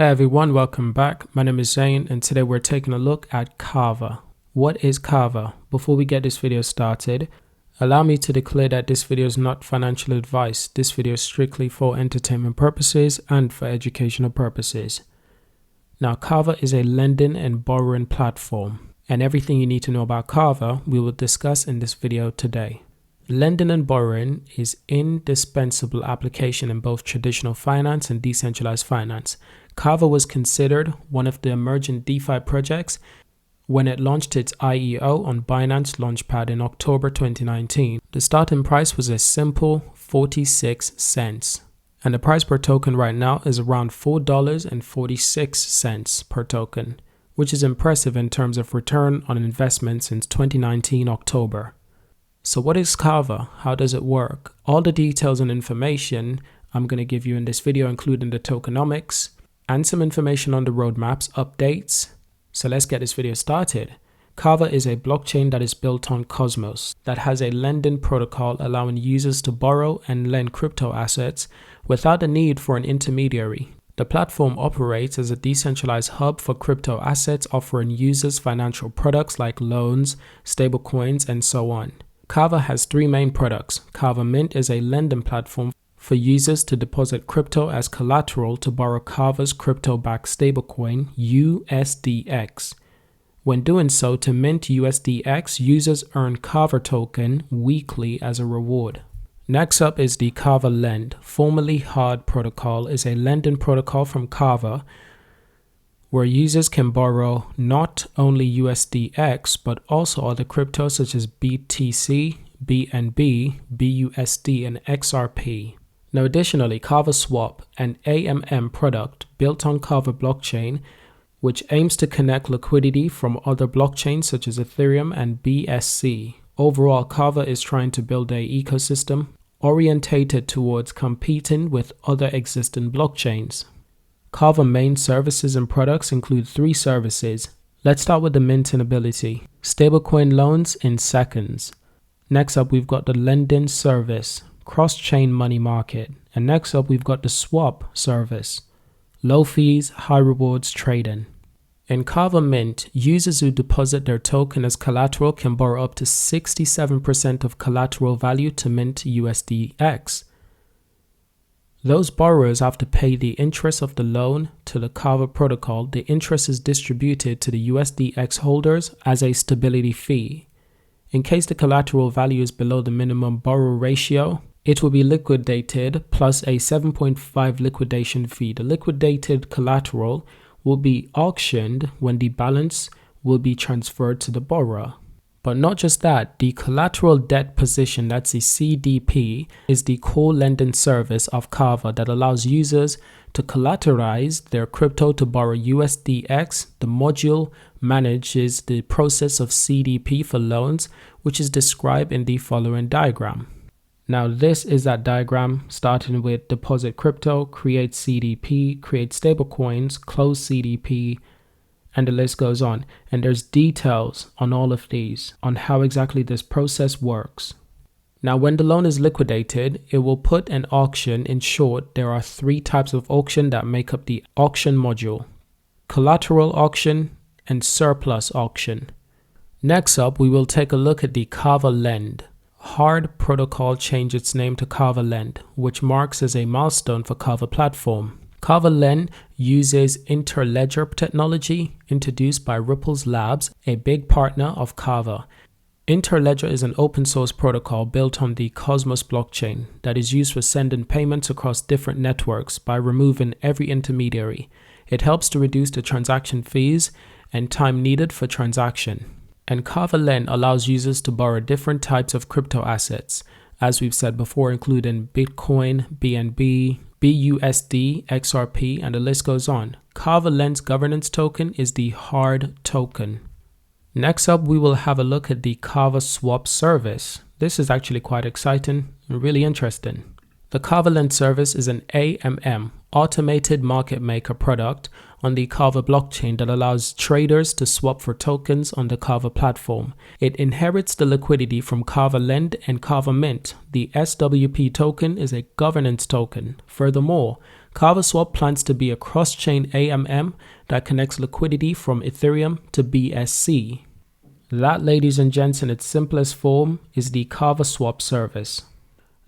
Hey everyone, welcome back. My name is Zane and today we're taking a look at Kava. What is Kava? Before we get this video started, allow me to declare that this video is not financial advice. This video is strictly for entertainment purposes and for educational purposes. Now, Kava is a lending and borrowing platform, and everything you need to know about Kava we will discuss in this video today. Lending and borrowing is indispensable application in both traditional finance and decentralized finance. Kava was considered one of the emerging DeFi projects when it launched its IEO on Binance Launchpad in October 2019. The starting price was a simple 46 cents, and the price per token right now is around $4.46 per token, which is impressive in terms of return on investment since 2019 October. So what is Kava? How does it work? All the details and information I'm going to give you in this video, including the tokenomics and some information on the roadmaps, updates. So let's get this video started. Kava is a blockchain that is built on Cosmos that has a lending protocol allowing users to borrow and lend crypto assets without the need for an intermediary. The platform operates as a decentralized hub for crypto assets, offering users financial products like loans, stablecoins, and so on. Kava has three main products. Kava Mint is a lending platform for users to deposit crypto as collateral to borrow Kava's crypto-backed stablecoin, USDX. When doing so, to mint USDX, users earn Kava token weekly as a reward. Next up is the Kava Lend. Formerly HARD protocol is a lending protocol from Kava where users can borrow not only USDX but also other cryptos such as BTC, BNB, BUSD, and XRP. Now additionally, Kava Swap, an AMM product built on Kava blockchain, which aims to connect liquidity from other blockchains such as Ethereum and BSC. Overall, Kava is trying to build an ecosystem orientated towards competing with other existing blockchains. Kava main services and products include three services. Let's start with the minting ability. Stablecoin loans in seconds. Next up, we've got the lending service, cross-chain money market. And next up, we've got the swap service, low fees, high rewards trading. In Kava Mint, users who deposit their token as collateral can borrow up to 67% of collateral value to mint USDX. Those borrowers have to pay the interest of the loan to the Kava protocol. The interest is distributed to the USDX holders as a stability fee. In case the collateral value is below the minimum borrow ratio, it will be liquidated plus a 7.5 liquidation fee. The liquidated collateral will be auctioned when the balance will be transferred to the borrower. But not just that, the collateral debt position, that's the CDP, is the core lending service of Kava that allows users to collateralize their crypto to borrow USDX. The module manages the process of CDP for loans, which is described in the following diagram. Now this is that diagram, starting with deposit crypto, create CDP, create stablecoins, close CDP, and the list goes on. And there's details on all of these, on how exactly this process works. Now when the loan is liquidated, it will put an auction. In short, there are three types of auction that make up the auction module: collateral auction and surplus auction. Next up, we will take a look at the Kava Lend. HARD protocol changed its name to Kava Lend, which marks as a milestone for Kava platform. Kava Lend uses interledger technology introduced by Ripple Labs, a big partner of Kava. Interledger is an open source protocol built on the Cosmos blockchain that is used for sending payments across different networks by removing every intermediary. It helps to reduce the transaction fees and time needed for transaction. And Kava Lend allows users to borrow different types of crypto assets, as we've said before, including Bitcoin, BNB, BUSD, XRP, and the list goes on. Kava Lend's governance token is the HARD token. Next up, we will have a look at the Kava Swap service. This is actually quite exciting and really interesting. The Kava Lend service is an AMM, automated market maker product on the Kava blockchain that allows traders to swap for tokens on the Kava platform. It inherits the liquidity from Kava Lend and Kava Mint. The SWP token is a governance token. Furthermore, Kava Swap plans to be a cross-chain AMM that connects liquidity from Ethereum to BSC. That, ladies and gents, in its simplest form, is the Kava Swap service.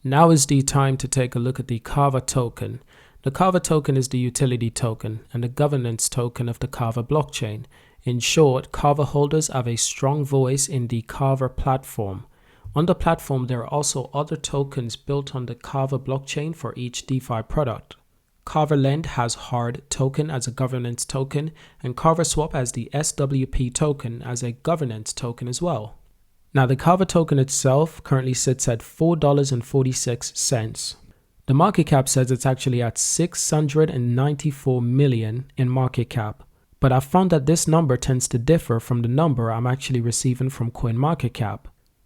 Now is the time to take a look at the Kava token. The Kava token is the utility token and the governance token of the Kava blockchain. In short, Kava holders have a strong voice in the Kava platform. On the platform, there are also other tokens built on the Kava blockchain for each DeFi product. Kava Lend has hard token as a governance token, and Kava Swap has the SWP token as a governance token as well. Now, the Kava token itself currently sits at $4.46. The market cap says it's actually at 694 million in market cap, but I've found that this number tends to differ from the number I'm actually receiving from CoinMarketCap.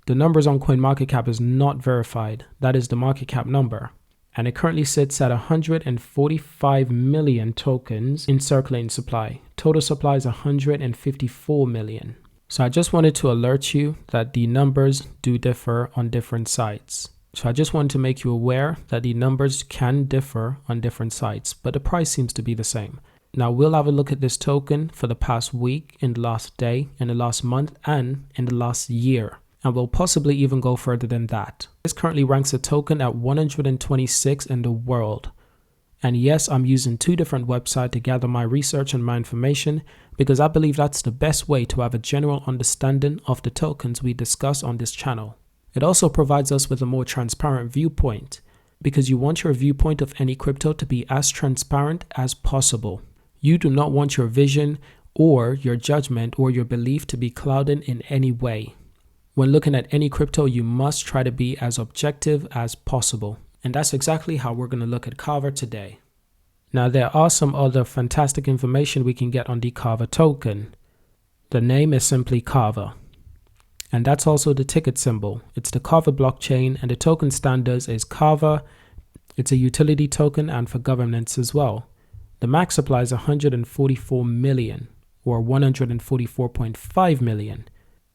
The numbers on CoinMarketCap is not verified, that is the market cap number. And it currently sits at 145 million tokens in circulating supply. Total supply is 154 million. So I just wanted to alert you that the numbers do differ on different sites. So I just wanted to make you aware that the numbers can differ on different sites, but the price seems to be the same. Now we'll have a look at this token for the past week, in the last day, in the last month, and in the last year. And we'll possibly even go further than that. This currently ranks a token at 126 in the world. And yes, I'm using two different websites to gather my research and my information because I believe that's the best way to have a general understanding of the tokens we discuss on this channel. It also provides us with a more transparent viewpoint because you want your viewpoint of any crypto to be as transparent as possible. You do not want your vision or your judgment or your belief to be clouded in any way. When looking at any crypto, you must try to be as objective as possible. And that's exactly how we're going to look at Kava today. Now, there are some other fantastic information we can get on the Kava token. The name is simply Kava. And that's also the ticket symbol. It's the Kava blockchain and the token standards is Kava. It's a utility token and for governance as well. The max supply is 144 million or 144.5 million.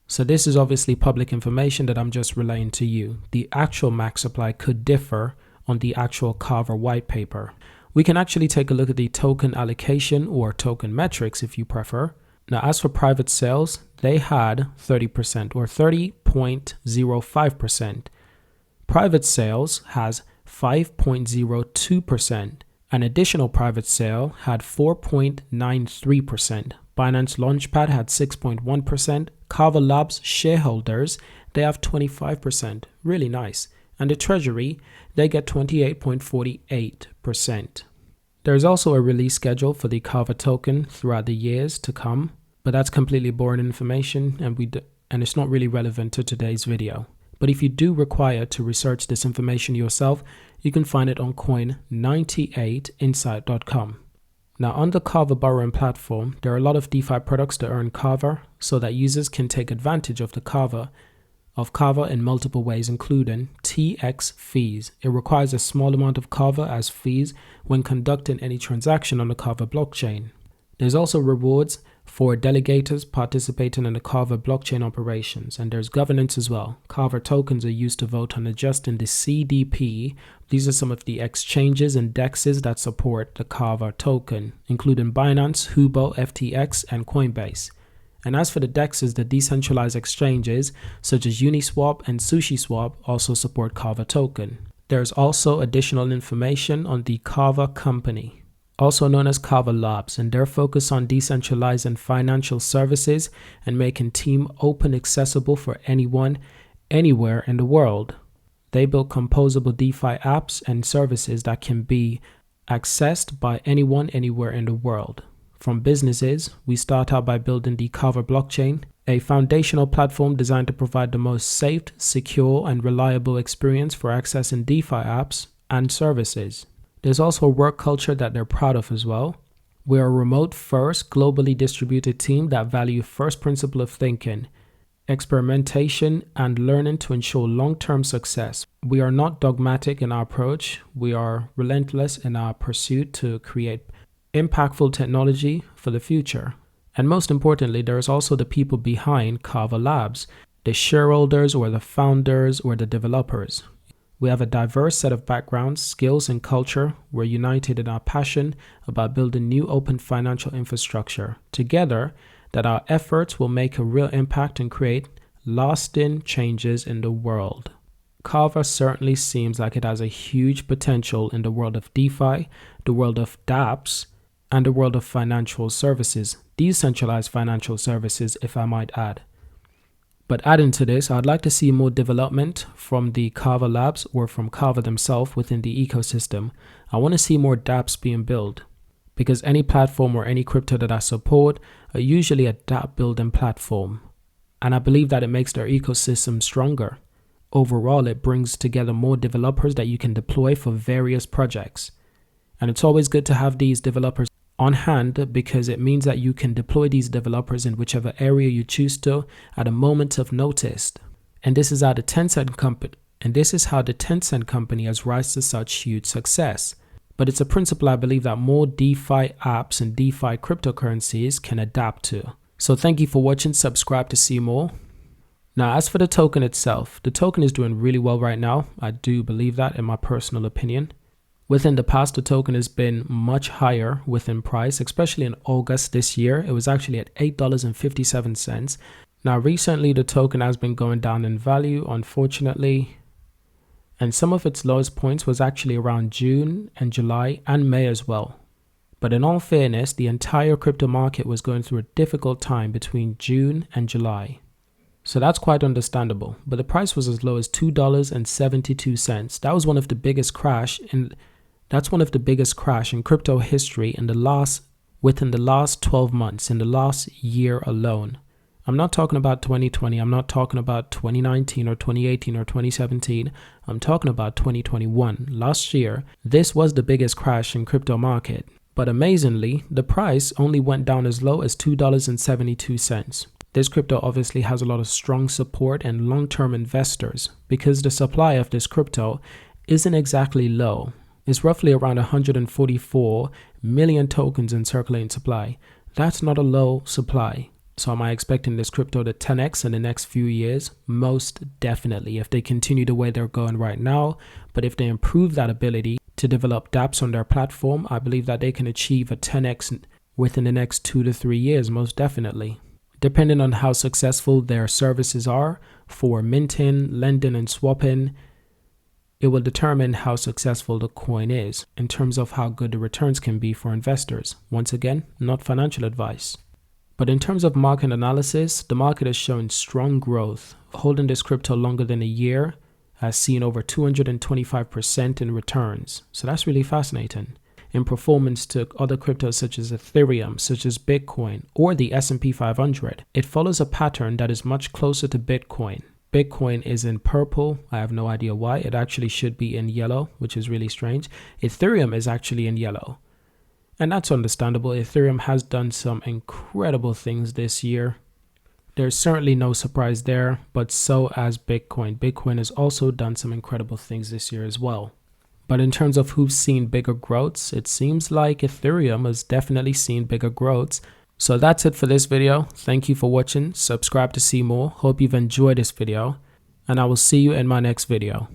So this is obviously public information that I'm just relaying to you. The actual max supply could differ on the actual Kava white paper. We can actually take a look at the token allocation or token metrics if you prefer. Now, as for private sales, they had 30% or 30.05%. Private sales has 5.02%. An additional private sale had 4.93%. Binance Launchpad had 6.1%. Kava Labs shareholders, they have 25%. Really nice. And the treasury, they get 28.48%. There's also a release schedule for the Kava token throughout the years to come, but that's completely boring information and it's not really relevant to today's video. But if you do require to research this information yourself, you can find it on coin98insight.com. Now, on the Kava borrowing platform, there are a lot of DeFi products to earn Kava so that users can take advantage of the Kava in multiple ways, including TX fees. It requires a small amount of Kava as fees when conducting any transaction on the Kava blockchain. There's also rewards for delegators participating in the Kava blockchain operations, and there's governance as well. Kava tokens are used to vote on adjusting the CDP. These are some of the exchanges and DEXs that support the Kava token, including Binance, Hubo, FTX, and Coinbase. And as for the DEXs, the decentralized exchanges such as Uniswap and SushiSwap also support Kava token. There's also additional information on the Kava company, also known as Kava Labs, and their focus on decentralizing financial services and making Team open accessible for anyone, anywhere in the world. They build composable DeFi apps and services that can be accessed by anyone, anywhere in the world. From businesses, we start out by building the Kava blockchain, a foundational platform designed to provide the most safe, secure, and reliable experience for accessing DeFi apps and services. There's also a work culture that they're proud of as well. We're a remote-first, globally distributed team that value first principle of thinking, experimentation, and learning to ensure long-term success. We are not dogmatic in our approach. We are relentless in our pursuit to create impactful technology for the future. And most importantly, there's also the people behind Kava Labs, the shareholders or the founders or the developers. We have a diverse set of backgrounds, skills, and culture. We're united in our passion about building new open financial infrastructure. Together, that our efforts will make a real impact and create lasting changes in the world. Kava certainly seems like it has a huge potential in the world of DeFi, the world of dApps, and the world of financial services, decentralized financial services, if I might add. But adding to this, I'd like to see more development from the Kava Labs or from Kava themselves within the ecosystem. I want to see more dApps being built, because any platform or any crypto that I support are usually a dApp building platform. And I believe that it makes their ecosystem stronger. Overall, it brings together more developers that you can deploy for various projects. And it's always good to have these developers on hand, because it means that you can deploy these developers in whichever area you choose to at a moment of notice. And this is how the Tencent company has risen to such huge success. But it's a principle I believe that more DeFi apps and DeFi cryptocurrencies can adapt to. So thank you for watching. Subscribe to see more. Now, as for the token itself, the token is doing really well right now. I do believe that, in my personal opinion. Within the past, the token has been much higher within price, especially in August this year. It was actually at $8.57. Now, recently, the token has been going down in value, unfortunately. And some of its lowest points was actually around June and July and May as well. But in all fairness, the entire crypto market was going through a difficult time between June and July. So that's quite understandable. But the price was as low as $2.72. That was one of the biggest crash in crypto history within the last 12 months, in the last year alone. I'm not talking about 2020. I'm not talking about 2019 or 2018 or 2017. I'm talking about 2021. Last year, this was the biggest crash in crypto market. But amazingly, the price only went down as low as $2.72. This crypto obviously has a lot of strong support and long-term investors, because the supply of this crypto isn't exactly low. It's roughly around 144 million tokens in circulating supply. That's not a low supply. So am I expecting this crypto to 10x in the next few years? Most definitely, if they continue the way they're going right now. But if they improve that ability to develop dApps on their platform, I believe that they can achieve a 10x within the next 2 to 3 years, most definitely. Depending on how successful their services are for minting, lending, and swapping, it will determine how successful the coin is in terms of how good the returns can be for investors. Once again, not financial advice. But in terms of market analysis, the market is showing strong growth. Holding this crypto longer than a year has seen over 225% in returns. So that's really fascinating. In performance to other cryptos such as Ethereum, such as Bitcoin, or the S&P 500, it follows a pattern that is much closer to Bitcoin. Bitcoin is in purple. I have no idea why. It actually should be in yellow, which is really strange. Ethereum is actually in yellow. And that's understandable. Ethereum has done some incredible things this year. There's certainly no surprise there, but so has Bitcoin. Bitcoin has also done some incredible things this year as well. But in terms of who's seen bigger growths, it seems like Ethereum has definitely seen bigger growths. So that's it for this video. Thank you for watching. Subscribe to see more. Hope you've enjoyed this video, and I will see you in my next video.